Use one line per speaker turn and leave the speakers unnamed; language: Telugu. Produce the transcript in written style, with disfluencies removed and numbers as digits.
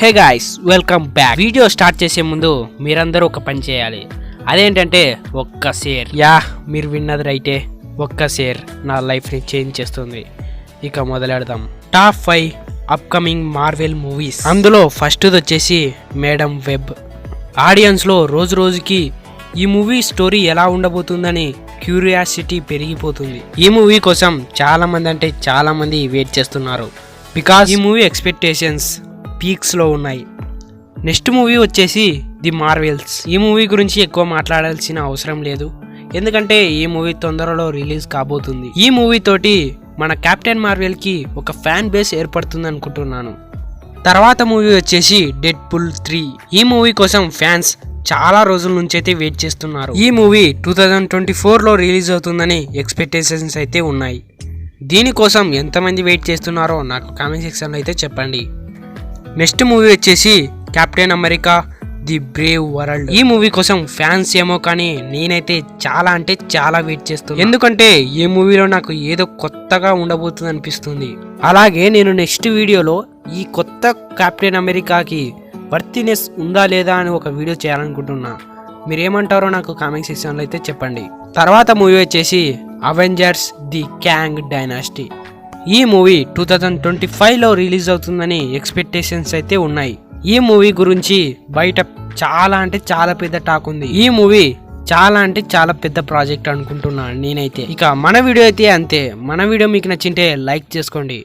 Hey guys, welcome back. Video start చేసే ముందు మీరందరూ ఒక పని చేయాలి. అదేంటంటే ఒక్క షేర్. మీరు విన్నది రైటే, ఒక్క షేర్ నా లైఫ్ని చేంజ్ చేస్తుంది. ఇక మొదలెడదాం. Top 5 upcoming Marvel movies. అందులో ఫస్ట్ వచ్చేసి మేడం వెబ్. ఆడియన్స్లో రోజు రోజుకి ఈ మూవీ స్టోరీ ఎలా ఉండబోతుందని క్యూరియాసిటీ పెరిగిపోతుంది. ఈ మూవీ కోసం చాలా మంది వెయిట్ చేస్తున్నారు. బికాజ్ ఈ మూవీ ఎక్స్పెక్టేషన్స్ పీక్స్లో ఉన్నాయి. నెక్స్ట్ మూవీ వచ్చేసి ది మార్వెల్స్. ఈ మూవీ గురించి ఎక్కువ మాట్లాడాల్సిన అవసరం లేదు, ఎందుకంటే ఈ మూవీ తొందరలో రిలీజ్ కాబోతుంది. ఈ మూవీ తోటి మన కెప్టెన్ మార్వెల్కి ఒక ఫ్యాన్ బేస్ ఏర్పడుతుంది అనుకుంటున్నాను. తర్వాత మూవీ వచ్చేసి డెడ్ పుల్ 3. ఈ మూవీ కోసం ఫ్యాన్స్ చాలా రోజుల నుంచి అయితే వెయిట్ చేస్తున్నారు. ఈ మూవీ 2024లో రిలీజ్ అవుతుందని ఎక్స్పెక్టేషన్స్ అయితే ఉన్నాయి. దీనికోసం ఎంతమంది వెయిట్ చేస్తున్నారో నాకు కామెంట్ సెక్షన్లో అయితే చెప్పండి. నెక్స్ట్ మూవీ వచ్చేసి captain America the Brave world. ఈ మూవీ కోసం ఫ్యాన్స్ ఏమో కానీ నేనైతే చాలా వెయిట్ చేస్తున్నాను. ఎందుకంటే ఈ మూవీలో నాకు ఏదో కొత్తగా ఉండబోతుంది అనిపిస్తుంది. అలాగే నేను నెక్స్ట్ వీడియోలో ఈ కొత్త కెప్టెన్ అమెరికాకి వర్తినెస్ ఉందా లేదా అని ఒక వీడియో చేయాలనుకుంటున్నా. మీరేమంటారో నాకు కామెంట్ సెక్షన్లో అయితే చెప్పండి. తర్వాత మూవీ వచ్చేసి అవెంజర్స్ ది క్యాంగ్ డైనాసిటీ. ఈ మూవీ 2025లో రిలీజ్ అవుతుందని ఎక్స్పెక్టేషన్స్ అయితే ఉన్నాయి. ఈ మూవీ గురించి బయట చాలా పెద్ద టాక్ ఉంది. ఈ మూవీ చాలా పెద్ద ప్రాజెక్ట్ అనుకుంటున్నాను నేనైతే. ఇక మన వీడియో అయితే అంతే. మన వీడియో మీకు నచ్చింటే లైక్ చేసుకోండి.